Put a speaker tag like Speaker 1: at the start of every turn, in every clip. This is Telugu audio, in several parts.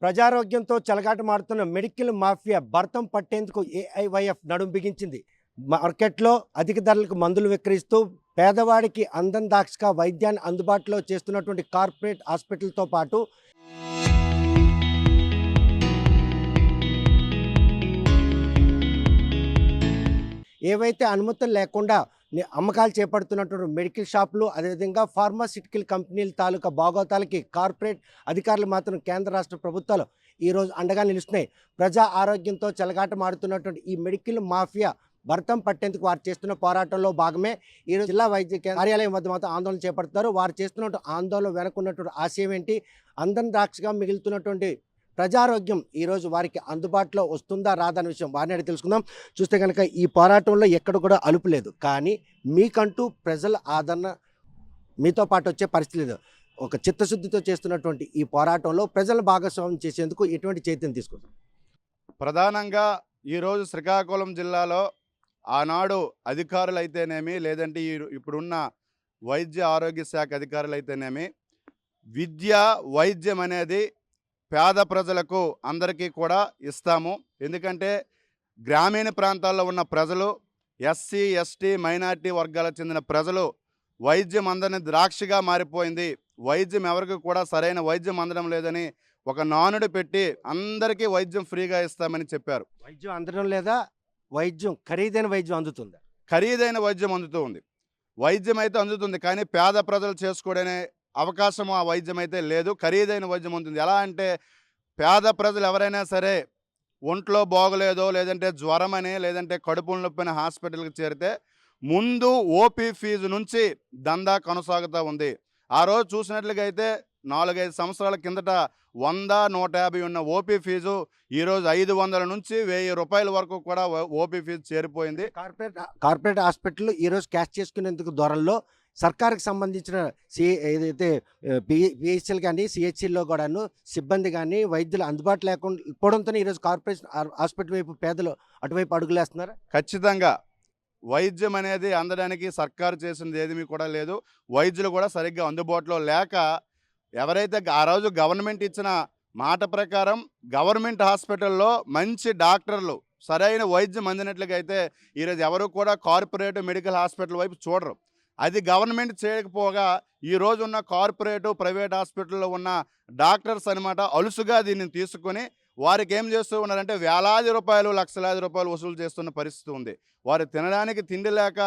Speaker 1: ప్రజారోగ్యంతో చెలగాటమాడుతున్న మెడికల్ మాఫియా భర్తం పట్టేందుకు ఏఐవైఎఫ్ నడుం బిగించింది. మార్కెట్లో అధిక ధరలకు మందులు విక్రయిస్తూ పేదవాడికి అందం దాక్షగా వైద్యాన్ని అందుబాటులో చేస్తున్నటువంటి కార్పొరేట్ హాస్పిటల్తో పాటు ఏవైతే అనుమతులు లేకుండా అమ్మకాలు చేపడుతున్నటువంటి మెడికల్ షాపులు, అదేవిధంగా ఫార్మాసిటికల్ కంపెనీల తాలూకా బాగోతాలకి కార్పొరేట్ అధికారులు మాత్రం కేంద్ర రాష్ట్ర ప్రభుత్వాలు ఈరోజు అండగా నిలుస్తున్నాయి. ప్రజా ఆరోగ్యంతో చెలగాటమాడుతున్నటువంటి ఈ మెడికల్ మాఫియా భర్తం పట్టేందుకు వారు చేస్తున్న పోరాటంలో భాగమే ఈరోజు జిల్లా వైద్య కార్యాలయం వద్ద మాత్రం ఆందోళన చేపడుతున్నారు. వారు చేస్తున్న ఆందోళన వెనుకున్నటువంటి ఆశయం ఏంటి, అందం ద్రాక్షగా మిగులుతున్నటువంటి ప్రజారోగ్యం ఈరోజు వారికి అందుబాటులో వస్తుందా రాదా అనే విషయం వారిని అడిగి తెలుసుకుందాం. చూస్తే కనుక ఈ పోరాటంలో ఎక్కడ కూడా అలుపు లేదు, కానీ మీకంటూ ప్రజల ఆదరణ మీతో పాటు వచ్చే పరిస్థితి లేదు. ఒక చిత్తశుద్ధితో చేస్తున్నటువంటి ఈ పోరాటంలో ప్రజల భాగస్వామ్యం చేసేందుకు ఎటువంటి చైతన్యం తీసుకుంటాం?
Speaker 2: ప్రధానంగా ఈరోజు శ్రీకాకుళం జిల్లాలో ఆనాడు అధికారులు అయితేనేమి, లేదంటే ఇప్పుడున్న వైద్య ఆరోగ్య శాఖ అధికారులు అయితేనేమి, విద్య వైద్యం అనేది పేద ప్రజలకు అందరికీ కూడా ఇస్తాము. ఎందుకంటే గ్రామీణ ప్రాంతాల్లో ఉన్న ప్రజలు, ఎస్సీ ఎస్టీ మైనార్టీ వర్గాలకు చెందిన ప్రజలు వైద్యం అందని ద్రాక్షగా మారిపోయింది. వైద్యం ఎవరికి కూడా సరైన వైద్యం అందడం లేదని ఒక నానుడు పెట్టి అందరికీ వైద్యం ఫ్రీగా ఇస్తామని చెప్పారు.
Speaker 1: వైద్యం అందడం లేదా, వైద్యం ఖరీదైన వైద్యం అందుతుందా?
Speaker 2: ఖరీదైన వైద్యం అందుతూ ఉంది. వైద్యం అయితే అందుతుంది, కానీ పేద ప్రజలు చేసుకోవడనే అవకాశం ఆ వైద్యం అయితే లేదు. ఖరీదైన వైద్యం ఉంటుంది. ఎలా అంటే పేద ప్రజలు ఎవరైనా సరే ఒంట్లో బాగలేదో, లేదంటే జ్వరమని, లేదంటే కడుపుల నొప్పిని హాస్పిటల్కి చేరితే ముందు ఓపీ ఫీజు నుంచి దందా కొనసాగుతూ ఉంది. ఆ రోజు చూసినట్లుగా అయితే 4-5 సంవత్సరాల కిందట 100-150 ఉన్న ఓపీ ఫీజు ఈరోజు 500 నుంచి 1000 రూపాయల వరకు కూడా ఓపీ ఫీజు చేరిపోయింది.
Speaker 1: కార్పొరేట్ హాస్పిటల్ ఈరోజు క్యాష్ చేసుకునేందుకు ధరల్లో సర్కారుకి సంబంధించిన ఏదైతే పిహెచ్ఎల్ కానీ సిహెచ్సిలో కూడాను సిబ్బంది కానీ వైద్యులు అందుబాటులో లేకుండా ఇవ్వడంతో ఈరోజు కార్పొరేషన్ హాస్పిటల్ వైపు పేదలు అటువైపు అడుగులేస్తున్నారు.
Speaker 2: ఖచ్చితంగా వైద్యం అనేది అందడానికి సర్కారు చేసింది ఏమీ కూడా లేదు. వైద్యులు కూడా సరిగ్గా అందుబాటులో లేక ఎవరైతే ఆ రోజు గవర్నమెంట్ ఇచ్చిన మాట ప్రకారం గవర్నమెంట్ హాస్పిటల్లో మంచి డాక్టర్లు సరైన వైద్యం అందినట్లుగా అయితే ఈరోజు ఎవరు కూడా కార్పొరేట్ మెడికల్ హాస్పిటల్ వైపు చూడరు. అది గవర్నమెంట్ చేయకపోగా ఈరోజు ఉన్న కార్పొరేటు ప్రైవేట్ హాస్పిటల్లో ఉన్న డాక్టర్స్ అనమాట అలుసుగా దీన్ని తీసుకొని వారికి ఏం చేస్తూ ఉన్నారంటే వేలాది రూపాయలు, లక్షలాది రూపాయలు వసూలు చేస్తున్న పరిస్థితి ఉంది. వారు తినడానికి తిండి లేక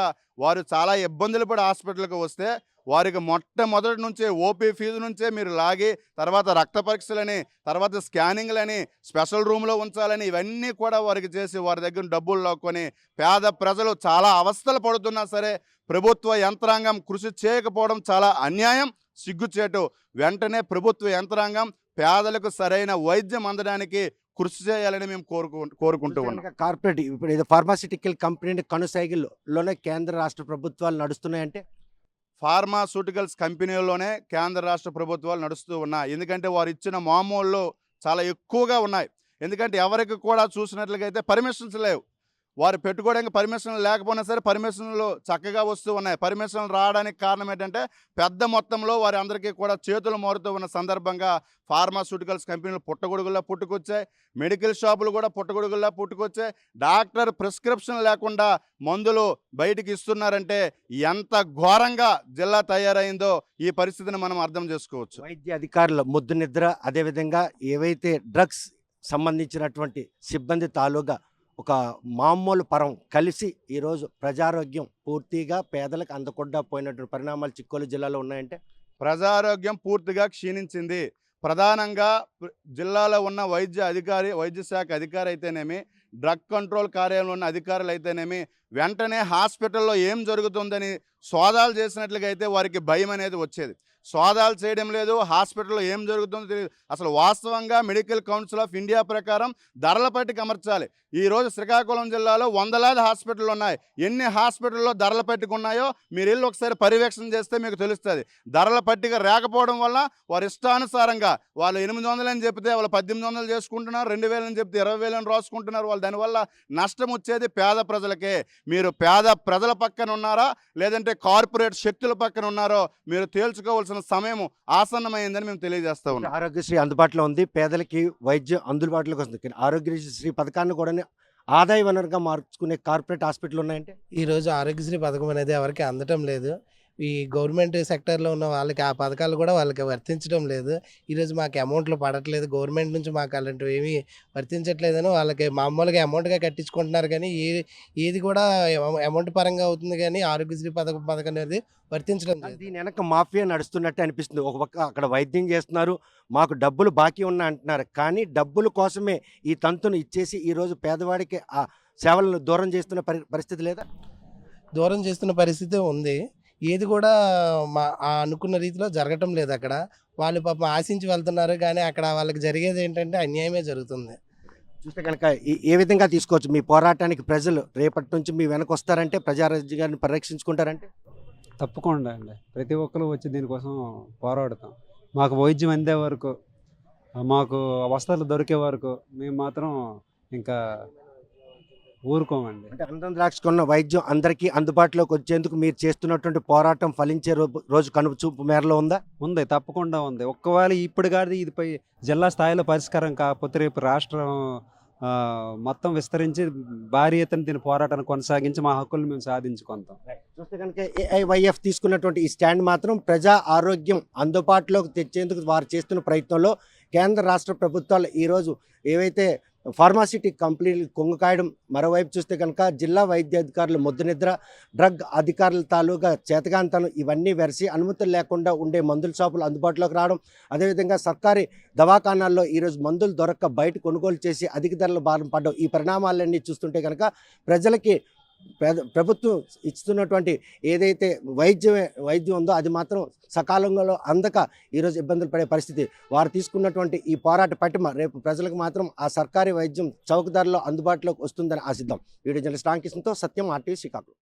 Speaker 2: వారు చాలా ఇబ్బందులు పడి హాస్పిటల్కి వస్తే వారికి మొట్టమొదటి నుంచే ఓపీ ఫీజు నుంచే మీరు లాగి, తర్వాత రక్త పరీక్షలని, తర్వాత స్కానింగ్లని, స్పెషల్ రూమ్లో ఉంచాలని ఇవన్నీ కూడా వారికి చేసి వారి దగ్గర డబ్బులు లాక్కొని పేద ప్రజలు చాలా అవస్థలు పడుతున్నా సరే ప్రభుత్వ యంత్రాంగం కృషి చేయకపోవడం చాలా అన్యాయం, సిగ్గుచేటు. వెంటనే ప్రభుత్వ యంత్రాంగం పేదలకు సరైన వైద్యం అందడానికి కృషి చేయాలని మేము కోరుకుంటూ ఉన్నాం.
Speaker 1: కార్పొరేట్ ఇప్పుడు ఏదో ఫార్మాసిటికల్ కంపెనీ కనుసైగల్లోనే కేంద్ర రాష్ట్ర ప్రభుత్వాలు నడుస్తున్నాయంటే
Speaker 2: ఫార్మాస్యూటికల్స్ కంపెనీల్లోనే కేంద్ర రాష్ట్ర ప్రభుత్వాలు నడుస్తూ ఉన్నాయి. ఎందుకంటే వారు ఇచ్చిన మామూళ్ళు చాలా ఎక్కువగా ఉన్నాయి. ఎందుకంటే ఎవరికి కూడా చూసినట్లుగా అయితే పర్మిషన్స్ లేవు. వారు పెట్టుకోవడానికి పర్మిషన్లు లేకపోయినా సరే పర్మిషన్లు చక్కగా వస్తూ ఉన్నాయి. పర్మిషన్లు రావడానికి కారణం ఏంటంటే పెద్ద మొత్తంలో వారి అందరికీ కూడా చేతులు మారుతూ ఉన్న సందర్భంగా ఫార్మాస్యూటికల్స్ కంపెనీలు పుట్టగొడుగుల్లా పుట్టుకొచ్చాయి. మెడికల్ షాపులు కూడా పుట్టగొడుగుల్లా పుట్టుకొచ్చాయి. డాక్టర్ ప్రిస్క్రిప్షన్ లేకుండా మందులు బయటికి ఇస్తున్నారంటే ఎంత ఘోరంగా జిల్లా తయారైందో ఈ పరిస్థితిని మనం అర్థం చేసుకోవచ్చు.
Speaker 1: వైద్య అధికారుల ముద్దు నిద్ర, అదేవిధంగా ఏవైతే డ్రగ్స్ సంబంధించినటువంటి సిబ్బంది తాలూగా ఒక మామూలు పరం కలిసి ఈరోజు ప్రజారోగ్యం పూర్తిగా పేదలకు అందకుండా పోయినటువంటి పరిణామాలు చిక్కోలు జిల్లాలో ఉన్నాయంటే
Speaker 2: ప్రజారోగ్యం పూర్తిగా క్షీణించింది. ప్రధానంగా జిల్లాలో ఉన్న వైద్య శాఖ అధికారి అయితేనేమి, డ్రగ్ కంట్రోల్ కార్యాలయంలో ఉన్న అధికారులు అయితేనేమి వెంటనే హాస్పిటల్లో ఏం జరుగుతుందని సోదాలు చేసినట్లుగా అయితే వారికి భయం అనేది వచ్చేది. సోదాలు చేయడం లేదు, హాస్పిటల్లో ఏం జరుగుతుందో తెలియదు. అసలు వాస్తవంగా మెడికల్ కౌన్సిల్ ఆఫ్ ఇండియా ప్రకారం ధరల పట్టిక అమర్చాలి. ఈరోజు శ్రీకాకుళం జిల్లాలో వందలాది హాస్పిటళ్ళు ఉన్నాయి. ఎన్ని హాస్పిటల్లో ధరల పట్టిక ఉన్నాయో మీరు వెళ్ళి ఒకసారి పర్యవేక్షణ చేస్తే మీకు తెలుస్తుంది. ధరల పట్టిక రాకపోవడం వల్ల వారి ఇష్టానుసారంగా వాళ్ళు 800 అని చెప్తే వాళ్ళు 1800 చేసుకుంటున్నారు, 2000 అని చెప్తే 20,000 రాసుకుంటున్నారు. వాళ్ళు దానివల్ల నష్టం వచ్చేది పేద ప్రజలకే. మీరు పేద ప్రజల పక్కన ఉన్నారా లేదంటే కార్పొరేట్ శక్తుల పక్కన ఉన్నారో మీరు తేల్చుకోవాల్సిన తీసుకోవాల్సిన సమయం ఆసన్నమైందని మేము తెలియజేస్తా ఉన్నాం.
Speaker 1: ఆరోగ్యశ్రీ అందుబాటులో ఉంది, పేదలకి వైద్యం అందుబాటులోకి వస్తుంది. కానీ ఆరోగ్యశ్రీ పథకాన్ని కూడా ఆదాయ వనరుగా మార్చుకునే కార్పొరేట్ హాస్పిటల్ ఉన్నాయంటే
Speaker 3: ఈరోజు ఆరోగ్యశ్రీ పథకం అనేది ఎవరికి అందటం లేదు. ఈ గవర్నమెంట్ సెక్టార్‌లో ఉన్న వాళ్ళకి ఆ పథకాలు కూడా వాళ్ళకి వర్తించడం లేదు. ఈరోజు మాకు అమౌంట్లు పడట్లేదు. గవర్నమెంట్ నుంచి మాకు అలాంటివి ఏమీ వర్తించట్లేదని వాళ్ళకి మామూలుగా అమౌంట్‌గా కట్టించుకుంటున్నారు కానీ ఏది కూడా అమౌంట్ పరంగా అవుతుంది కానీ ఆరోగ్యశ్రీ పథకం అనేది వర్తించడం లేదు.
Speaker 1: దీని వెనక మాఫియా నడుస్తున్నట్టు అనిపిస్తుంది. ఒక పక్క అక్కడ వైద్యం చేస్తున్నారు, మాకు డబ్బులు బాకీ ఉన్నా అంటున్నారు. కానీ డబ్బుల కోసమే ఈ తంతును ఇచ్చేసి ఈరోజు పేదవాడికి ఆ సేవలను దూరం చేస్తున్న పరిస్థితి లేదా?
Speaker 3: దూరం చేస్తున్న పరిస్థితి ఉంది. ఏది కూడా అనుకున్న రీతిలో జరగటం లేదు అక్కడ. వాళ్ళు పాపం ఆశించి వెళ్తున్నారు కానీ అక్కడ వాళ్ళకి జరిగేది ఏంటంటే అన్యాయమే జరుగుతుంది.
Speaker 1: చూస్తే కనుక ఏ విధంగా తీసుకోవచ్చు మీ పోరాటానికి? ప్రజలు రేపటి నుంచి మీ వెనక వస్తారంటే, ప్రజారాజ్యాన్ని పరిరక్షించుకుంటారంటే?
Speaker 4: తప్పకుండా అండి. ప్రతి ఒక్కరు వచ్చి దీనికోసం పోరాడతాం. మాకు వైద్యం అందే వరకు, మాకు వసతులు దొరికే వరకు మేము మాత్రం ఇంకా ఊరుకోమండి.
Speaker 1: అంటే అందరం ద్రాక్షకున్న వైద్యం అందరికీ అందుబాటులోకి వచ్చేందుకు మీరు చేస్తున్నటువంటి పోరాటం ఫలించే రోజు కనుచూపు మేరలో ఉందా?
Speaker 4: ఉంది, తప్పకుండా ఉంది. ఒక్కవేళ ఇప్పుడు కాదు ఇదిపై జిల్లా స్థాయిలో పరిష్కారం కాకపోతే రేపు రాష్ట్రం మొత్తం విస్తరించి భారీ ఎత్తున దీని పోరాటాన్ని కొనసాగించి మా హక్కులను మేము సాధించుకుంటాం.
Speaker 1: చూస్తే కనుక ఏఐవైఎఫ్ తీసుకున్నటువంటి ఈ స్టాండ్ మాత్రం ప్రజా ఆరోగ్యం అందుబాటులోకి తెచ్చేందుకు వారు చేస్తున్న ప్రయత్నంలో కేంద్ర రాష్ట్ర ప్రభుత్వాలు ఈరోజు ఏవైతే ఫార్మాసిటీ కంపెనీలు కొంగుకాయడం, మరోవైపు చూస్తే కనుక జిల్లా వైద్యాధికారులు ముద్దనిద్ర, డ్రగ్ అధికారుల తాలూకా చేతగాంతనం ఇవన్నీ వెరసి అనుమతులు లేకుండా ఉండే మందుల షాపులు అందుబాటులోకి రావడం, అదేవిధంగా సర్కారీ దవాఖానాల్లో ఈరోజు మందులు దొరక్క బయట కొనుగోలు చేసి అధిక ధరల బారిన పడడం, ఈ పరిణామాలన్నీ చూస్తుంటే కనుక ప్రజలకి ప్రభుత్వం ఇస్తున్నటువంటి ఏదైతే వైద్యం ఉందో అది మాత్రం సకాలంలో అందక ఈరోజు ఇబ్బందులు పడే పరిస్థితి. వారు తీసుకున్నటువంటి ఈ పోరాట పటిమ రేపు ప్రజలకు మాత్రం ఆ సర్కారీ వైద్యం చౌక ధరలో అందుబాటులోకి వస్తుందని ఆశిద్దాం. వీడియో జర్నలిస్ట్ రామకృష్ణతో సత్యం, RTV శ్రీకాకుళం.